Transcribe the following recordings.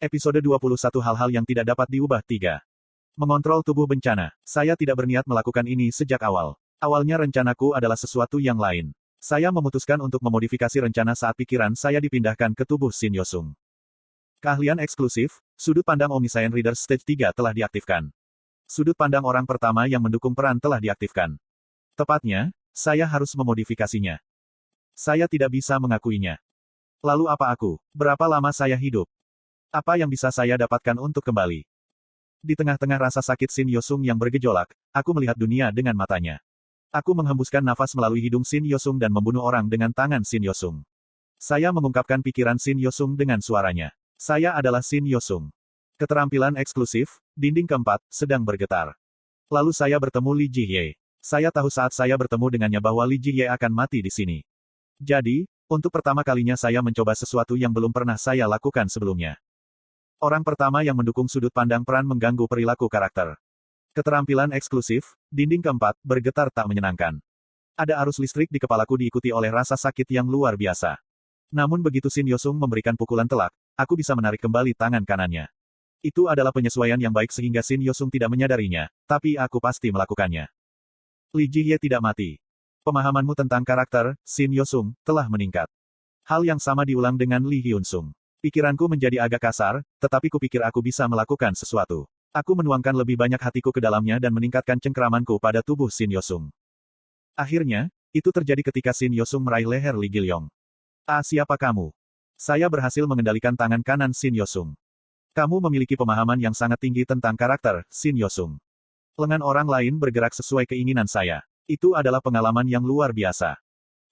Episode 21 Hal-hal yang tidak dapat diubah 3. Mengontrol tubuh bencana. Saya tidak berniat melakukan ini sejak awal. Awalnya rencanaku adalah sesuatu yang lain. Saya memutuskan untuk memodifikasi rencana saat pikiran saya dipindahkan ke tubuh Shin Yosung. Keahlian eksklusif, sudut pandang Omniscient Reader Stage 3 telah diaktifkan. Sudut pandang orang pertama yang mendukung peran telah diaktifkan. Tepatnya, saya harus memodifikasinya. Saya tidak bisa mengakuinya. Lalu apa aku? Berapa lama saya hidup? Apa yang bisa saya dapatkan untuk kembali? Di tengah-tengah rasa sakit Shin Yosung yang bergejolak, aku melihat dunia dengan matanya. Aku menghembuskan nafas melalui hidung Shin Yosung dan membunuh orang dengan tangan Shin Yosung. Saya mengungkapkan pikiran Shin Yosung dengan suaranya. Saya adalah Shin Yosung. Keterampilan eksklusif, dinding keempat, sedang bergetar. Lalu saya bertemu Li Jihye. Saya tahu saat saya bertemu dengannya bahwa Li Jihye akan mati di sini. Jadi, untuk pertama kalinya saya mencoba sesuatu yang belum pernah saya lakukan sebelumnya. Orang pertama yang mendukung sudut pandang peran mengganggu perilaku karakter. Keterampilan eksklusif, dinding keempat, bergetar tak menyenangkan. Ada arus listrik di kepalaku diikuti oleh rasa sakit yang luar biasa. Namun begitu Shin Yosung memberikan pukulan telak, aku bisa menarik kembali tangan kanannya. Itu adalah penyesuaian yang baik sehingga Shin Yosung tidak menyadarinya, tapi aku pasti melakukannya. Li Jihye tidak mati. Pemahamanmu tentang karakter, Shin Yosung, telah meningkat. Hal yang sama diulang dengan Lee Hyun Sung. Pikiranku menjadi agak kasar, tetapi kupikir aku bisa melakukan sesuatu. Aku menuangkan lebih banyak hatiku ke dalamnya dan meningkatkan cengkeramanku pada tubuh Shin Yosung. Akhirnya, itu terjadi ketika Shin Yosung meraih leher Lee Gilyong. Ah, siapa kamu? Saya berhasil mengendalikan tangan kanan Shin Yosung. Kamu memiliki pemahaman yang sangat tinggi tentang karakter, Shin Yosung. Lengan orang lain bergerak sesuai keinginan saya. Itu adalah pengalaman yang luar biasa.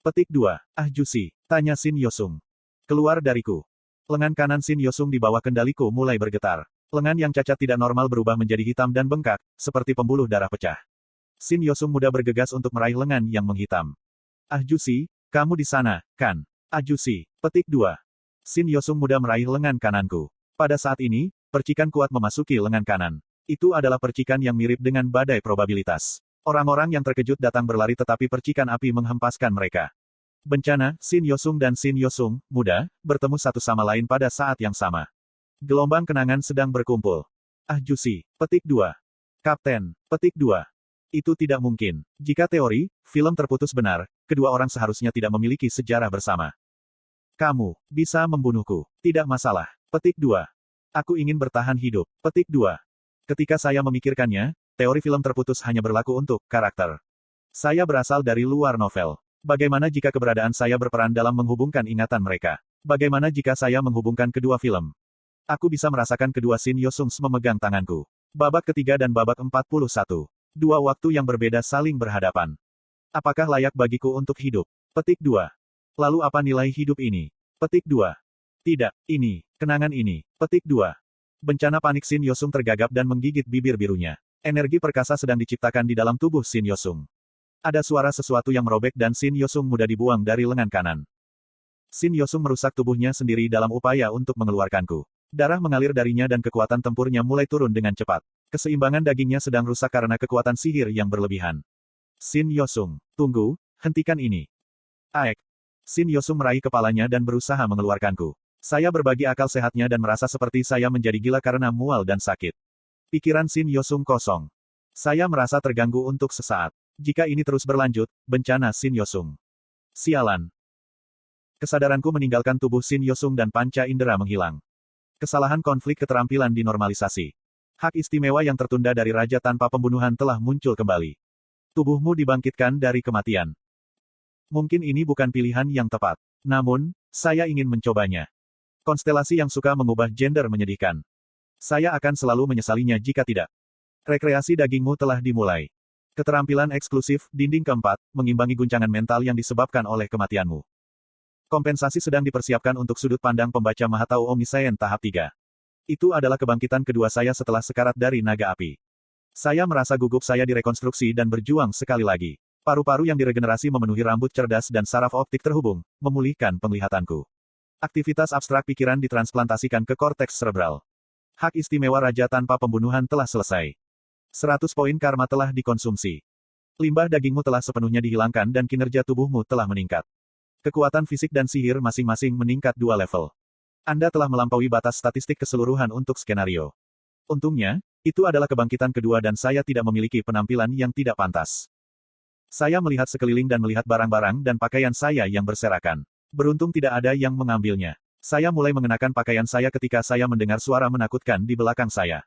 Petik 2. Ah Jusi, tanya Shin Yosung. Keluar dariku. Lengan kanan Shin Yosung di bawah kendaliku mulai bergetar. Lengan yang cacat tidak normal berubah menjadi hitam dan bengkak, seperti pembuluh darah pecah. Shin Yosung mudah bergegas untuk meraih lengan yang menghitam. Ah Jusi, kamu di sana, kan? Ah Jusi. Petik 2. Shin Yosung mudah meraih lengan kananku. Pada saat ini, percikan kuat memasuki lengan kanan. Itu adalah percikan yang mirip dengan badai probabilitas. Orang-orang yang terkejut datang berlari tetapi percikan api menghempaskan mereka. Bencana, Shin Yosung dan Shin Yosung, muda, bertemu satu sama lain pada saat yang sama. Gelombang kenangan sedang berkumpul. Ah Jusi. Petik 2. Kapten. Petik 2. Itu tidak mungkin. Jika teori, film terputus benar, kedua orang seharusnya tidak memiliki sejarah bersama. Kamu bisa membunuhku. Tidak masalah. Petik 2. Aku ingin bertahan hidup. Petik 2. Ketika saya memikirkannya, teori film terputus hanya berlaku untuk karakter. Saya berasal dari luar novel. Bagaimana jika keberadaan saya berperan dalam menghubungkan ingatan mereka? Bagaimana jika saya menghubungkan kedua film? Aku bisa merasakan kedua Shin Yosung memegang tanganku. Babak ketiga dan babak 41. Dua waktu yang berbeda saling berhadapan. Apakah layak bagiku untuk hidup? Petik 2. Lalu apa nilai hidup ini? Petik 2. Tidak, ini, kenangan ini. Petik 2. Bencana panik Shin Yosung tergagap dan menggigit bibir birunya. Energi perkasa sedang diciptakan di dalam tubuh Shin Yosung. Ada suara sesuatu yang merobek dan Shin Yosung mudah dibuang dari lengan kanan. Shin Yosung merusak tubuhnya sendiri dalam upaya untuk mengeluarkanku. Darah mengalir darinya dan kekuatan tempurnya mulai turun dengan cepat. Keseimbangan dagingnya sedang rusak karena kekuatan sihir yang berlebihan. Shin Yosung, tunggu, hentikan ini. Aek. Shin Yosung meraih kepalanya dan berusaha mengeluarkanku. Saya berbagi akal sehatnya dan merasa seperti saya menjadi gila karena mual dan sakit. Pikiran Shin Yosung kosong. Saya merasa terganggu untuk sesaat. Jika ini terus berlanjut, bencana Shin Yosung. Sialan. Kesadaranku meninggalkan tubuh Shin Yosung dan panca indera menghilang. Kesalahan konflik keterampilan dinormalisasi. Hak istimewa yang tertunda dari raja tanpa pembunuhan telah muncul kembali. Tubuhmu dibangkitkan dari kematian. Mungkin ini bukan pilihan yang tepat. Namun, saya ingin mencobanya. Konstelasi yang suka mengubah gender menyedihkan. Saya akan selalu menyesalinya jika tidak. Rekreasi dagingmu telah dimulai. Keterampilan eksklusif, dinding keempat, mengimbangi guncangan mental yang disebabkan oleh kematianmu. Kompensasi sedang dipersiapkan untuk sudut pandang pembaca Mahatau Omniscient tahap 3. Itu adalah kebangkitan kedua saya setelah sekarat dari naga api. Saya merasa gugup saya direkonstruksi dan berjuang sekali lagi. Paru-paru yang diregenerasi memenuhi rambut cerdas dan saraf optik terhubung, memulihkan penglihatanku. Aktivitas abstrak pikiran ditransplantasikan ke korteks cerebral. Hak istimewa raja tanpa pembunuhan telah selesai. 100 poin karma telah dikonsumsi. Limbah dagingmu telah sepenuhnya dihilangkan dan kinerja tubuhmu telah meningkat. Kekuatan fisik dan sihir masing-masing meningkat 2 level. Anda telah melampaui batas statistik keseluruhan untuk skenario. Untungnya, itu adalah kebangkitan kedua dan saya tidak memiliki penampilan yang tidak pantas. Saya melihat sekeliling dan melihat barang-barang dan pakaian saya yang berserakan. Beruntung tidak ada yang mengambilnya. Saya mulai mengenakan pakaian saya ketika saya mendengar suara menakutkan di belakang saya.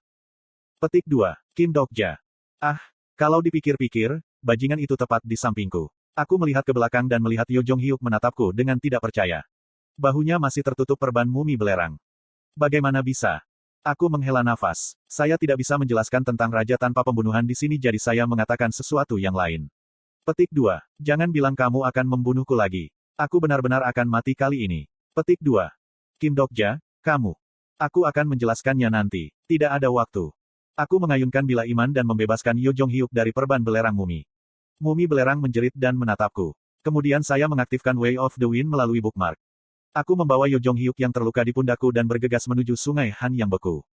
Petik 2. Kim Dokja. Ah, kalau dipikir-pikir, bajingan itu tepat di sampingku. Aku melihat ke belakang dan melihat Yo Jong Hyuk menatapku dengan tidak percaya. Bahunya masih tertutup perban mumi belerang. Bagaimana bisa? Aku menghela nafas. Saya tidak bisa menjelaskan tentang raja tanpa pembunuhan di sini jadi saya mengatakan sesuatu yang lain. Petik 2. Jangan bilang kamu akan membunuhku lagi. Aku benar-benar akan mati kali ini. Petik 2. Kim Dokja, kamu. Aku akan menjelaskannya nanti. Tidak ada waktu. Aku mengayunkan bila iman dan membebaskan Yo Jong Hyuk dari perban belerang mumi. Mumi belerang menjerit dan menatapku. Kemudian saya mengaktifkan Way of the Wind melalui bookmark. Aku membawa Yo Jong Hyuk yang terluka di pundakku dan bergegas menuju sungai Han yang beku.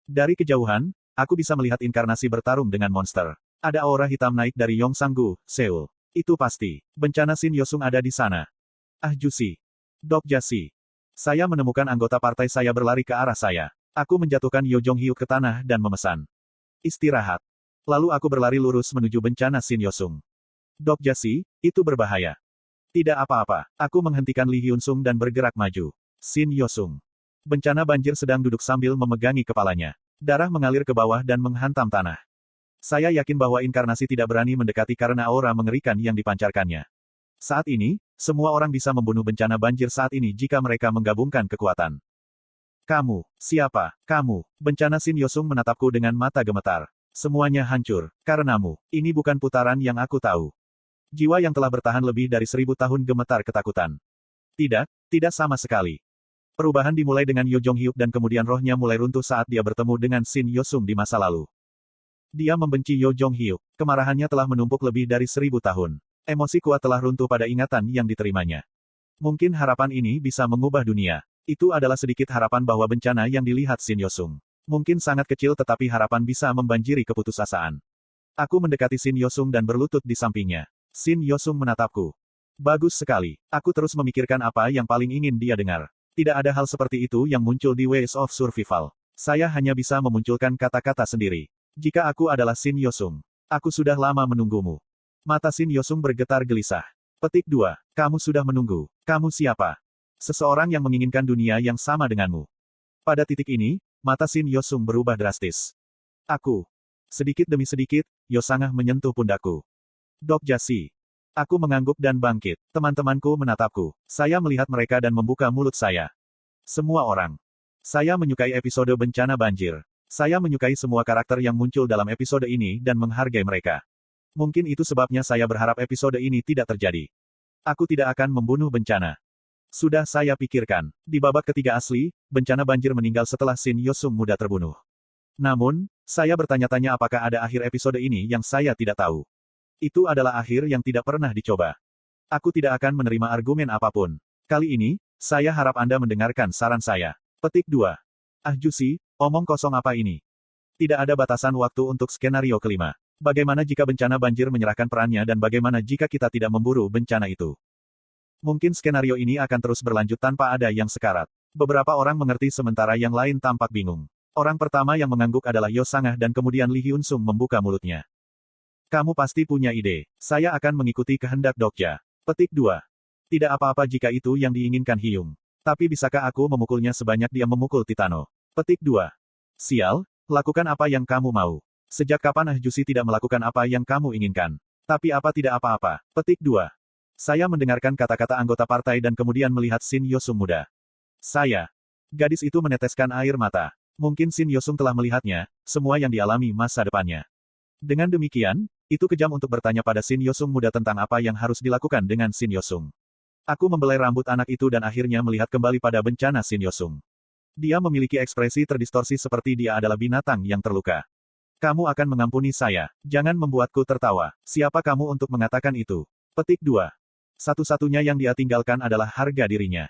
Dari kejauhan, aku bisa melihat inkarnasi bertarung dengan monster. Ada aura hitam naik dari Yongsan-gu, Seoul. Itu pasti. Bencana Shin Yosung ada di sana. Ah Jusi. Dokja Si. Saya menemukan anggota partai saya berlari ke arah saya. Aku menjatuhkan Yo Jong Hyuk ke tanah dan memesan. Istirahat. Lalu aku berlari lurus menuju bencana Shin Yosung. Dokja Si, itu berbahaya. Tidak apa-apa. Aku menghentikan Lee Hyun Sung dan bergerak maju. Shin Yosung. Bencana banjir sedang duduk sambil memegangi kepalanya. Darah mengalir ke bawah dan menghantam tanah. Saya yakin bahwa inkarnasi tidak berani mendekati karena aura mengerikan yang dipancarkannya. Saat ini, semua orang bisa membunuh bencana banjir saat ini jika mereka menggabungkan kekuatan. Kamu, siapa? Kamu. Bencana Shin Yosung menatapku dengan mata gemetar. Semuanya hancur. Karenamu. Ini bukan putaran yang aku tahu. Jiwa yang telah bertahan lebih dari 1000 tahun gemetar ketakutan. Tidak, tidak sama sekali. Perubahan dimulai dengan Yo Jong Hyuk dan kemudian rohnya mulai runtuh saat dia bertemu dengan Shin Yosung di masa lalu. Dia membenci Yo Jong Hyuk. Kemarahannya telah menumpuk lebih dari 1000 tahun. Emosi kuat telah runtuh pada ingatan yang diterimanya. Mungkin harapan ini bisa mengubah dunia. Itu adalah sedikit harapan bahwa bencana yang dilihat Shin Yosung. Mungkin sangat kecil tetapi harapan bisa membanjiri keputusasaan. Aku mendekati Shin Yosung dan berlutut di sampingnya. Shin Yosung menatapku. Bagus sekali. Aku terus memikirkan apa yang paling ingin dia dengar. Tidak ada hal seperti itu yang muncul di Ways of Survival. Saya hanya bisa memunculkan kata-kata sendiri. Jika aku adalah Shin Yosung, aku sudah lama menunggumu. Mata Shin Yosung bergetar gelisah. Petik 2. Kamu sudah menunggu. Kamu siapa? Seseorang yang menginginkan dunia yang sama denganmu. Pada titik ini, mata Shin Yosung berubah drastis. Aku. Sedikit demi sedikit, Yosangah menyentuh pundakku. Dokja Si. Aku mengangguk dan bangkit. Teman-temanku menatapku. Saya melihat mereka dan membuka mulut saya. Semua orang. Saya menyukai episode bencana banjir. Saya menyukai semua karakter yang muncul dalam episode ini dan menghargai mereka. Mungkin itu sebabnya saya berharap episode ini tidak terjadi. Aku tidak akan membunuh bencana. Sudah saya pikirkan. Di babak ketiga asli, bencana banjir meninggal setelah Shin Yosung muda terbunuh. Namun, saya bertanya-tanya apakah ada akhir episode ini yang saya tidak tahu. Itu adalah akhir yang tidak pernah dicoba. Aku tidak akan menerima argumen apapun. Kali ini, saya harap Anda mendengarkan saran saya. Petik 2. Ah Jusi, omong kosong apa ini? Tidak ada batasan waktu untuk skenario kelima. Bagaimana jika bencana banjir menyerahkan perannya dan bagaimana jika kita tidak memburu bencana itu? Mungkin skenario ini akan terus berlanjut tanpa ada yang sekarat. Beberapa orang mengerti sementara yang lain tampak bingung. Orang pertama yang mengangguk adalah Yosangah dan kemudian Lee Hyun Sung membuka mulutnya. Kamu pasti punya ide. Saya akan mengikuti kehendak Dokja. Petik 2. Tidak apa-apa jika itu yang diinginkan Hyung. Tapi bisakah aku memukulnya sebanyak dia memukul Titano? Petik 2. Sial, lakukan apa yang kamu mau. Sejak kapan Ah Jusi tidak melakukan apa yang kamu inginkan? Tapi apa tidak apa-apa. Petik 2. Saya mendengarkan kata-kata anggota partai dan kemudian melihat Shin Yosung muda. Saya. Gadis itu meneteskan air mata. Mungkin Shin Yosung telah melihatnya, semua yang dialami masa depannya. Dengan demikian, itu kejam untuk bertanya pada Shin Yosung muda tentang apa yang harus dilakukan dengan Shin Yosung. Aku membelai rambut anak itu dan akhirnya melihat kembali pada bencana Shin Yosung. Dia memiliki ekspresi terdistorsi seperti dia adalah binatang yang terluka. Kamu akan mengampuni saya. Jangan membuatku tertawa. Siapa kamu untuk mengatakan itu? Petik 2. Satu-satunya yang dia tinggalkan adalah harga dirinya.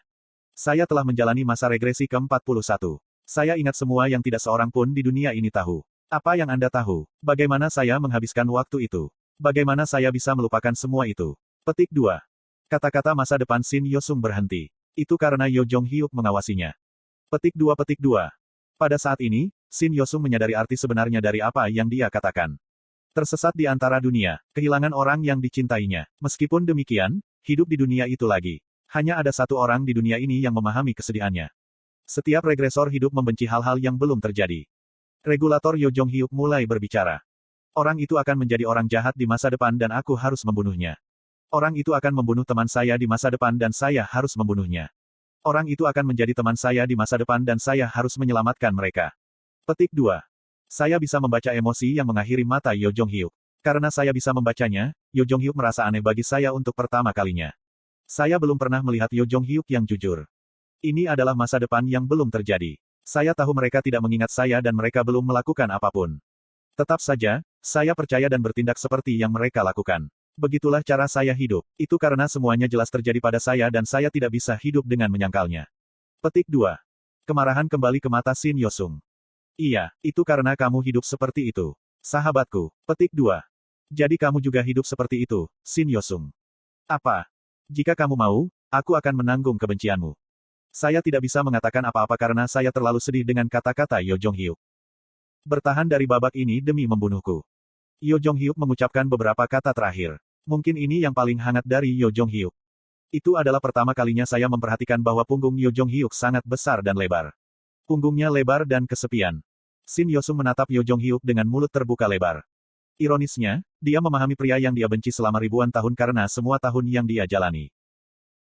Saya telah menjalani masa regresi ke-41. Saya ingat semua yang tidak seorang pun di dunia ini tahu. Apa yang Anda tahu? Bagaimana saya menghabiskan waktu itu? Bagaimana saya bisa melupakan semua itu? Petik 2. Kata-kata masa depan Shin Yosung berhenti. Itu karena Yo Jong Hyuk mengawasinya. Petik 2. Pada saat ini, Shin Yosung menyadari arti sebenarnya dari apa yang dia katakan. Tersesat di antara dunia, kehilangan orang yang dicintainya. Meskipun demikian, hidup di dunia itu lagi. Hanya ada satu orang di dunia ini yang memahami kesedihannya. Setiap regresor hidup membenci hal-hal yang belum terjadi. Regulator Yo Jong Hyuk mulai berbicara. Orang itu akan menjadi orang jahat di masa depan dan aku harus membunuhnya. Orang itu akan membunuh teman saya di masa depan dan saya harus membunuhnya. Orang itu akan menjadi teman saya di masa depan dan saya harus menyelamatkan mereka. Petik 2. Saya bisa membaca emosi yang mengakhiri mata Yo Jong Hyuk. Karena saya bisa membacanya, Yo Jong Hyuk merasa aneh bagi saya untuk pertama kalinya. Saya belum pernah melihat Yo Jong Hyuk yang jujur. Ini adalah masa depan yang belum terjadi. Saya tahu mereka tidak mengingat saya dan mereka belum melakukan apapun. Tetap saja, saya percaya dan bertindak seperti yang mereka lakukan. Begitulah cara saya hidup. Itu karena semuanya jelas terjadi pada saya dan saya tidak bisa hidup dengan menyangkalnya. Petik 2. Kemarahan kembali ke mata Shin Yosung. Iya, itu karena kamu hidup seperti itu. Sahabatku. Petik 2. Jadi kamu juga hidup seperti itu, Shin Yosung. Apa? Jika kamu mau, aku akan menanggung kebencianmu. Saya tidak bisa mengatakan apa-apa karena saya terlalu sedih dengan kata-kata Yo Jong Hyuk. Bertahan dari babak ini demi membunuhku. Yo Jong Hyuk mengucapkan beberapa kata terakhir. Mungkin ini yang paling hangat dari Yo Jong Hyuk. Itu adalah pertama kalinya saya memperhatikan bahwa punggung Yo Jong Hyuk sangat besar dan lebar. Punggungnya lebar dan kesepian. Shin Yosung menatap Yo Jong Hyuk dengan mulut terbuka lebar. Ironisnya, dia memahami pria yang dia benci selama ribuan tahun karena semua tahun yang dia jalani.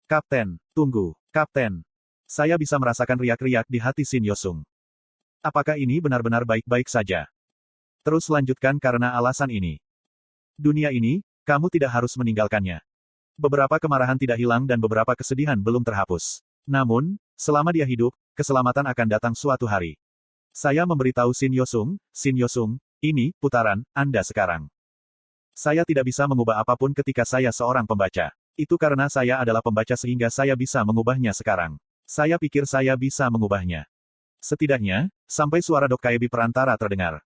Kapten, tunggu, Kapten. Saya bisa merasakan riak-riak di hati Shin Yosung. Apakah ini benar-benar baik-baik saja? Terus lanjutkan karena alasan ini. Dunia ini, kamu tidak harus meninggalkannya. Beberapa kemarahan tidak hilang dan beberapa kesedihan belum terhapus. Namun, selama dia hidup, keselamatan akan datang suatu hari. Saya memberitahu Shin Yosung, ini, putaran, Anda sekarang. Saya tidak bisa mengubah apapun ketika saya seorang pembaca. Itu karena saya adalah pembaca sehingga saya bisa mengubahnya sekarang. Saya pikir saya bisa mengubahnya. Setidaknya, sampai suara Dok Kaebi perantara terdengar.